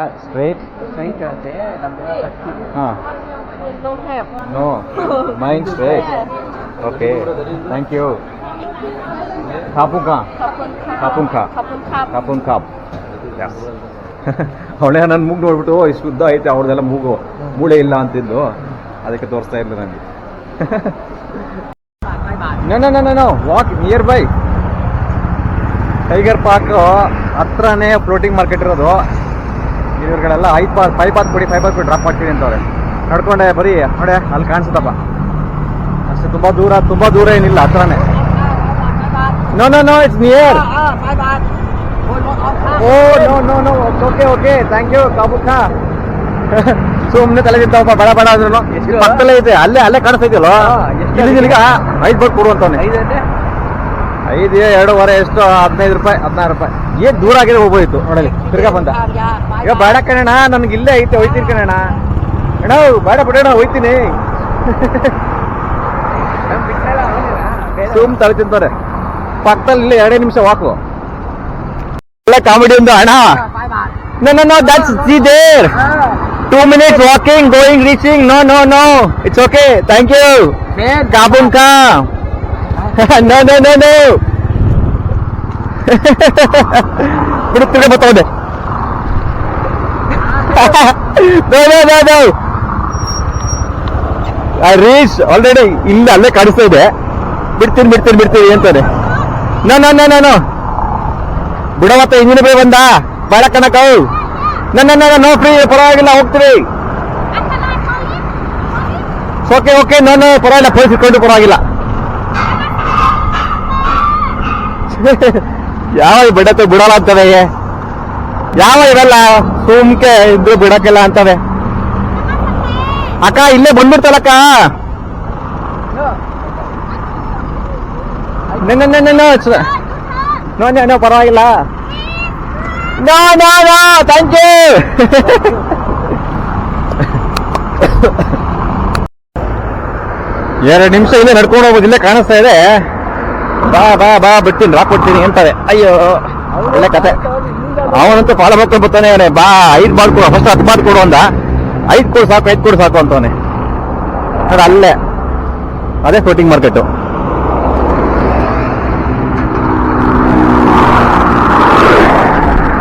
Straight? Straight there, Ah. no have. No. Mine straight. Okay. Thank you. Kapunka. Kapunka. Kapunka. Yes. ಅವಳೇ ನನ್ನ ಮೂಗು ನೋಡ್ಬಿಟ್ಟು ಇಷ್ಟು ಉದ್ದ ಐತೆ ಅವ್ರದ್ದೆಲ್ಲ ಮೂಗು ಮೂಳೆ ಇಲ್ಲ ಅಂತಿದ್ದು ಅದಕ್ಕೆ ತೋರಿಸ್ತಾ ಇರಲಿಲ್ಲ ನನಗೆ. No walk nearby tiger park ಹತ್ರನೇ ಫ್ಲೋಟಿಂಗ್ ಮಾರ್ಕೆಟ್ ಇರೋದು. ಇವ್ರುಗಳೆಲ್ಲ ಫೈವ್ ಪಾತ್ ಕೊಡಿ ಡ್ರಾಪ್ ಮಾಡ್ತೀನಿ ಅಂತವ್ರೆ. ನಡ್ಕೊಂಡೆ ಬರೀ ನೋಡೆ ಅಲ್ಲಿ ಕಾಣಿಸುತ್ತಪ್ಪ ಅಷ್ಟೇ. ತುಂಬ ದೂರ ಏನಿಲ್ಲ, ಹತ್ರನೇ. No it's near. Oh no okay thank you ಕಾಬುಖಾ. ಸುಮ್ಮನೆ ತಲೆ ತಿಂತಾವಪ್ಪ ಬೇಡ ಅಂದ್ರೂ ಪಕ್ಕದಲ್ಲೇ ಐತೆ, ಅಲ್ಲೇ ಕಾಣಿಸ್ತಾ ಇದೆಯಲ್ಲ. ಇಲ್ಲಿಗೆ 5 ಬೋಟ್ ಕೊಡುವಂತವನೆ. 5 2.5 ಎಷ್ಟು 15 ರೂಪಾಯಿ 16 ರೂಪಾಯಿ. ಏನ್ ದೂರ ಆಗಿದೆ ಹೋಗ್ಬೋದಿತ್ತು ನೋಡಲಿ. ತಿರ್ಗಾ ಬಂದ. ಈಗ ಬೇಡ ಕಣಣ್ಣ, ನನ್ಗೆ ಇಲ್ಲೇ ಐತೆ ಹೋಯ್ತೀನಿ ಕಣಣ್ಣ. ಅಣ್ಣ ಬೇಡ ಬಿಡೋಣ ಹೋಯ್ತೀನಿ. ಸುಮ್ ತಲೆ ತಿಂತಾರೆ ಪಕ್ಕದಲ್ಲಿ. ಇಲ್ಲೇ 2 ನಿಮಿಷ ವಾಕು. ಕಾಮಿಡಿ ಒಂದು ಅಣ್ಣ. No, that's see there. 2 minutes walking, going, reaching. No. It's okay. Thank you. Kabunka. No. ಬಿಡುತ್ತಿರ ಬರ್ತದೆ. No. I reached already. ಇಲ್ಲ ಅಲ್ಲೇ ಕಾಣಿಸ್ತಾ ಇದೆ. ಬಿಡ್ತೀನಿ ಅಂತಾನೆ. No. ಬಿಡವತ್ತ ಇಂಜಿನ್ ಬೈ ಬಂದ ಬೇಡ ಕನಕವು. ನೋ ಫ್ರೀ, ಪರವಾಗಿಲ್ಲ ಹೋಗ್ತೀವಿ. ಓಕೆ ನಾನು ಪರವಾಗಿಲ್ಲ, ಪೊಲೀಸ್ ಇಟ್ಕೊಂಡು ಪರವಾಗಿಲ್ಲ. ಯಾವ ಬಿಡಲ್ಲ ಅಂತವೆ, ಯಾವ ಇರಲ್ಲ ಸುಮ್ಕೆ ಇದ್ರು ಬಿಡಕ್ಕಿಲ್ಲ ಅಂತವೆ. ಅಕ್ಕ ಇಲ್ಲೇ ಬಂದ್ಬಿಡ್ತಲ್ಲಕ್ಕ. ನೋ ಪರವಾಗಿಲ್ಲ. No thank you. ಎರಡು ನಿಮಿಷ ಇಲ್ಲೇ ನಡ್ಕೊಂಡು ಹೋಗೋದು. ಇಲ್ಲೇ ಕಾಣಿಸ್ತಾ ಇದೆ. ಬಾ ಬಿಡ್ತೀನಿ, ಡ್ರಾಪ್ ಕೊಡ್ತೀನಿ ಅಂತಾರೆ. ಅಯ್ಯೋ ಒಳ್ಳೆ ಕತೆ. ಅವನಂತೂ ಫಾಲೋ ಮಾಡ್ಕೊಂಡು ಬರ್ತಾನೆ. ಅವನೇ ಬಾ 5 ಮಾಡ್ಕೊಡು, ಫಸ್ಟ್ 10 ಮಾಡ್ಕೊಡು ಅಂದ. 5 ಕೊಡು ಸಾಕು ಅಂತವನೇ. ಅದು ಅಲ್ಲೇ ಅದೇ ಫ್ಲೋಟಿಂಗ್ ಮಾರ್ಕೆಟು.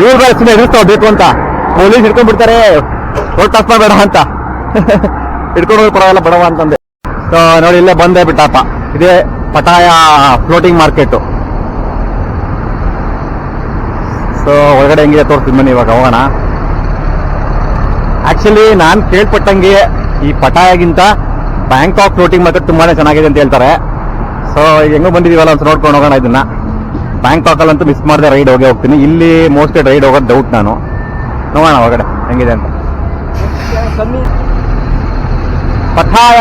ಇವ್ರು ಸುಮ್ಮನೆ ಎದುರಿಸ್ತಾವ ಬೇಕು ಅಂತ. ಪೊಲೀಸ್ ಹಿಡ್ಕೊಂಡ್ಬಿಡ್ತಾರೆ, ರೋಡ್ ಕ್ರಾಸ್ ಮಾಡಬೇಡ ಅಂತ. ಹಿಡ್ಕೊಂಡು ಹೋಗಿ ಪರವಾಗಿಲ್ಲ ಬಡವ ಅಂತಂದೆ. ಸೊ ನೋಡಿ ಇಲ್ಲೇ ಬಂದೇ ಬಿಟ್ಟಪ್ಪ. ಇದೇ ಪಟಾಯ ಫ್ಲೋಟಿಂಗ್ ಮಾರ್ಕೆಟ್. ಸೊ ಒಳಗಡೆ ಹೆಂಗಿದೆ ತೋರಿಸ್ತೀನಿ ಬನ್ನಿ, ಇವಾಗ ಹೋಗೋಣ. ಆಕ್ಚುಲಿ ನಾನು ಕೇಳ್ಪಟ್ಟಂಗೆ ಈ ಪಟಾಯಗಿಂತ ಬ್ಯಾಂಕಾಕ್ ಫ್ಲೋಟಿಂಗ್ ಮಾರ್ಕೆಟ್ ತುಂಬಾನೇ ಚೆನ್ನಾಗಿದೆ ಅಂತ ಹೇಳ್ತಾರೆ. ಸೊ ಈಗ ಹೆಂಗೋ ಬಂದಿದೀವಲ್ಲ ಅಂತ ನೋಡ್ಕೊಂಡು ಹೋಗೋಣ ಇದನ್ನ. ಬ್ಯಾಂಕಾಕಲ್ಲಂತೂ ಮಿಸ್ ಮಾಡದೆ ರೈಡ್ ಹೋಗ್ತೀನಿ. ಇಲ್ಲಿ ಮೋಸ್ಟ್ಲಿ ರೈಡ್ ಹೋಗೋದು ಡೌಟ್. ನಾನು ನೋಡೋಣ ಒಳಗಡೆ ಹೆಂಗಿದೆ ಅಂತ. ಪಟಾಯ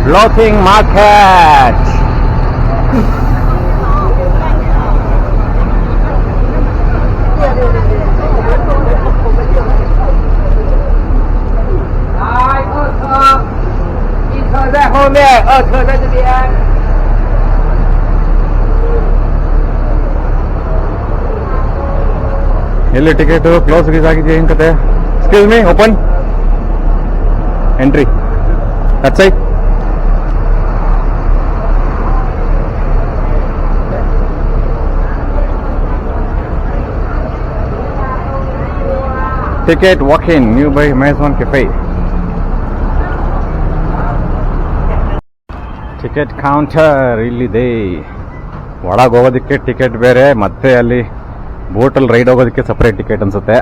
ಫ್ಲೋಟಿಂಗ್ ಮಾರ್ಕೆಟ್. ಎಲ್ಲಿ ಟಿಕೆಟ್ ಕ್ಲೋಸ್ ಆಗಿದೆಯಾ ಏನ್ ಕತೆ? Excuse me, open entry that side. Ticket walk in new by Amazon cafe. Ticket counter ಇಲ್ಲಿದೆ. ಒಳಗೆ ಹೋಗೋದಕ್ಕೆ ಟಿಕೆಟ್ ಬೇರೆ, ಮತ್ತೆ ಅಲ್ಲಿ ಬೋಟಲ್ಲಿ ರೈಡ್ ಹೋಗೋದಕ್ಕೆ ಸಪ್ರೇಟ್ ಟಿಕೆಟ್ ಅನ್ಸುತ್ತೆ.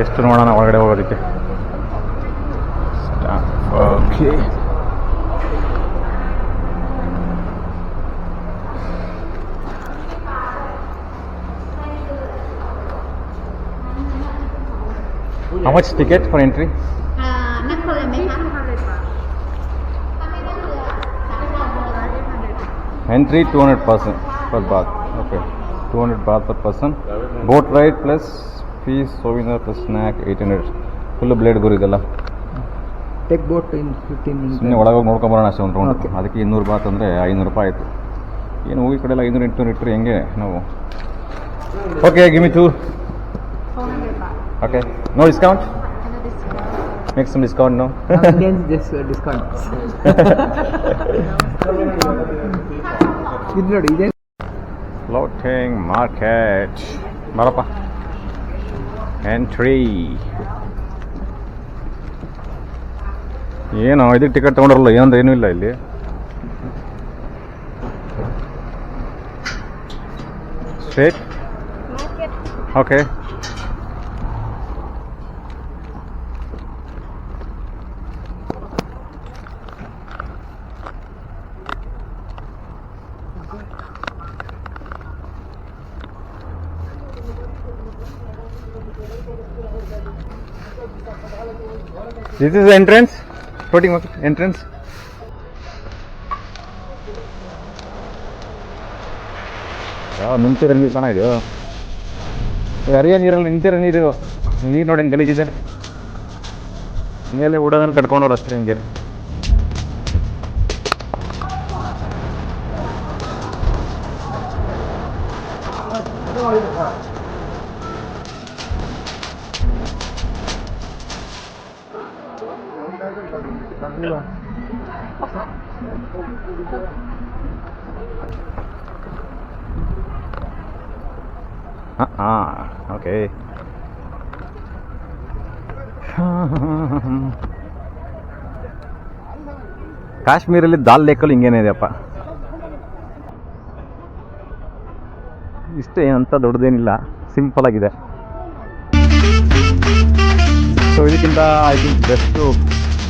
ಎಷ್ಟು ನೋಡೋಣ ಒಳಗಡೆ ಹೋಗೋದಕ್ಕೆ. Okay, how much ticket for entry? Entry 200% per bath. Okay, 200 baht per person. Boat ride plus fees, souvenir plus snack 800. Full blade ಗುರು ಇದೆಲ್ಲ. ಟೇಕ್ ಬೋಟ್ ಇನ್ 15 minutes. ಸುಮ್ಮನೆ ಒಳಗೋಗಿ ನೋಡ್ಕೊಂಬರೋಣ ಅಷ್ಟೇ ಒಂದು ರೌಂಡ್. ಅದಕ್ಕೆ 200 ಬಾತ್ ಅಂದರೆ 500 ರೂಪಾಯಿ ಆಯಿತು. ಏನು ಹೋಗಿ ಕಡೆ ಎಲ್ಲ 500 800 ಇಟ್ಟರೆ ಹೆಂಗೆ ನಾವು. Okay, give me 2. 400 baht. Okay. No discount? Make some discount, no? Indians just discount. ಇದು ನೋಡಿ ಇದೆ Floating market. Marapa. Entry. ಏನೋ ಇದಕ್ಕೆ ಟಿಕೆಟ್ ತೊಗೊಂಡ್ರಲ್ಲ ಏನಂದ್ರೆ ಏನೂ ಇಲ್ಲ ಇಲ್ಲಿ. Straight? Okay. This is the entrance? Floating market entrance? ಯಾವ ನಿಂತಿರೋ ನೀರು ಚೆನ್ನಾಗಿದೆಯೋ ಹರಿಯ ನೀರಲ್ಲಿ ನಿಂತಿರೋ ನೀರು ನೀರು ನೋಡಿ ಹೆಂಗೆ ಗಲೀಜಿದೆ ಮೇಲೆ ಉಡೋದನ್ನು ಕಟ್ಕೊಂಡವ್ರು ಅಷ್ಟೇ ಹಿಂಗೆ ಓಕೆ ಕಾಶ್ಮೀರಲ್ಲಿ ದಾಲ್ ಲೇಕಲ್ಲಿ ಹಿಂಗೇನೆ ಇದೆಯಪ್ಪ ಇಷ್ಟೇ ಅಂತ ದೊಡ್ಡದೇನಿಲ್ಲ ಸಿಂಪಲ್ ಆಗಿದೆ ಸೊ ಇದಕ್ಕಿಂತ ಐ ಥಿಂಕ್ ಬೆಸ್ಟು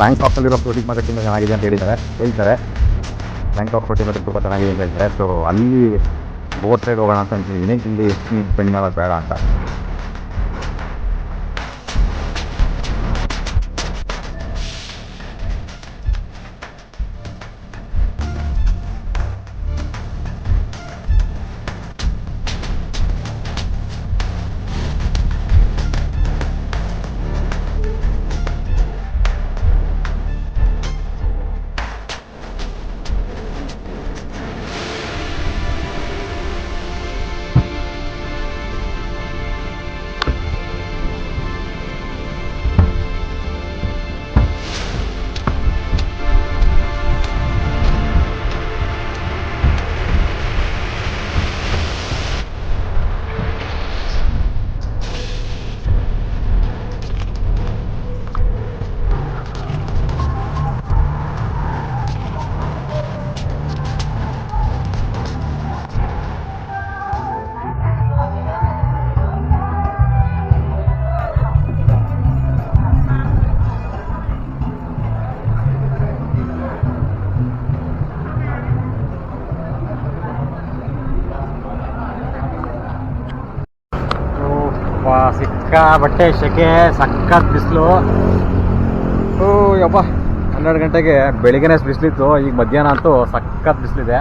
ಬ್ಯಾಂಕಾಕಲ್ಲಿರೋ ಫ್ಲೋಟಿಂಗ್ ಮಾರ್ಕೆಟಿಂದ ಚೆನ್ನಾಗಿದೆ ಅಂತ ಹೇಳ್ತಾರೆ ಬ್ಯಾಂಕಾಕ್ ಫ್ಲೋಟಿಂಗ್ ಮಾರ್ಕೆಟ್ ತುಂಬ ಚೆನ್ನಾಗಿದೆ ಅಂತ ಹೇಳ್ತಾರೆ ಸೊ ಅಲ್ಲಿ ಬೋಟ್ ರೈಡ್ ಹೋಗೋಣ ಅಂತ ಅಂತಿದ್ದೀನಿ ಇಲ್ಲಿ ಸ್ಪೆಂಡ್ ಮಾಡೋದು ಬೇಡ ಅಂತ ಸಿಕ್ಕಾಬಟ್ಟೆ ಶೆಕೆ ಸಖತ್ ಬಿಸಿಲು ಓ ಯಪ್ಪ 12 ಗಂಟೆಗೆ ಬೆಳಿಗ್ಗೆನೇ ಬಿಸಿಲಿತ್ತು ಈಗ ಮಧ್ಯಾಹ್ನ ಅಂತೂ ಸಖತ್ ಬಿಸಿಲಿದೆ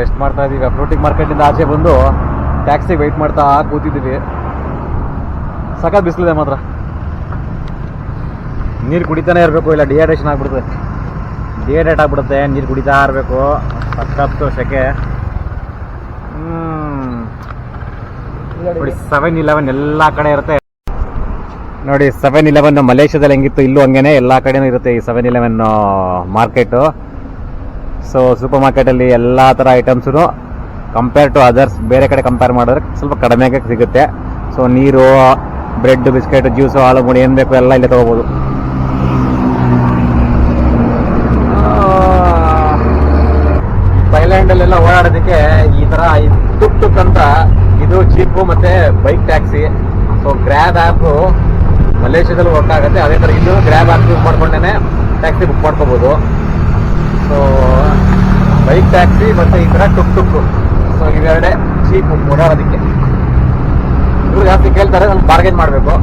ರೆಸ್ಟ್ ಮಾಡ್ತಾ ಇದ್ದೀವಿ ಫ್ಲೋಟಿಂಗ್ ಮಾರ್ಕೆಟಿಂದ ಆಚೆ ಬಂದು ಟ್ಯಾಕ್ಸಿಗೆ ವೆಯ್ಟ್ ಮಾಡ್ತಾ ಕೂತಿದ್ದೀವಿ ಸಖತ್ ಬಿಸಿಲಿದೆ ಮಾತ್ರ ನೀರು ಕುಡಿತಾನೆ ಇರಬೇಕು ಇಲ್ಲ ಡಿಹೈಡ್ರೇಷನ್ ಆಗ್ಬಿಡುತ್ತೆ ನೀರು ಕುಡಿತಾ ಇರಬೇಕು ಸಖತ್ತು ಶೆಕೆ ನೋಡಿ 7-Eleven ಎಲ್ಲ ಕಡೆ ಇರುತ್ತೆ ನೋಡಿ 7-Eleven ಮಲೇಷ್ಯಾದಲ್ಲಿ ಹೆಂಗಿತ್ತು ಇಲ್ಲೂ ಹಂಗೇನೆ ಎಲ್ಲ ಕಡೆನೂ ಇರುತ್ತೆ ಈ 7-Eleven ಮಾರ್ಕೆಟು ಸೊ ಸೂಪರ್ ಮಾರ್ಕೆಟಲ್ಲಿ ಎಲ್ಲ ಥರ ಐಟಮ್ಸು ಕಂಪೇರ್ ಟು ಅದರ್ಸ್ ಬೇರೆ ಕಡೆ ಕಂಪೇರ್ ಮಾಡಿದ್ರೆ ಸ್ವಲ್ಪ ಕಡಿಮೆಗೆ ಸಿಗುತ್ತೆ ಸೊ ನೀರು ಬ್ರೆಡ್ ಬಿಸ್ಕೆಟ್ ಜ್ಯೂಸು ಹಾಲು ಮುಡಿ ಏನು ಬೇಕು ಎಲ್ಲ ಇಲ್ಲೇ ತೊಗೋಬೋದು ಥೈಲ್ಯಾಂಡಲ್ಲೆಲ್ಲ ಓಡಾಡೋದಕ್ಕೆ ಈ ಥರ ಟುಕ್ ಅಂತ ಇದು ಚೀಪು ಮತ್ತೆ bike taxi so Grab app ಮಲೇಷ್ಯಾದಲ್ಲಿ ವರ್ಕ್ ಆಗುತ್ತೆ ಅದೇ ಥರ ಇದು ಗ್ರ್ಯಾಬ್ ಆ್ಯಪ್ ಯೂಸ್ ಮಾಡ್ಕೊಂಡೇ ಟ್ಯಾಕ್ಸಿ ಬುಕ್ ಮಾಡ್ಕೋಬೋದು ಸೊ ಬೈಕ್ ಟ್ಯಾಕ್ಸಿ ಮತ್ತು ಈ ಥರ ಟುಕ್ ಸೊ ಇವೆರಡೇ ಚೀಪು ಓಡಾಡೋದಕ್ಕೆ ಇವ್ರು ಜಾಸ್ತಿ ಕೇಳ್ತಾರೆ ಸ್ವಲ್ಪ ಬಾರ್ಗೇನ್ ಮಾಡಬೇಕು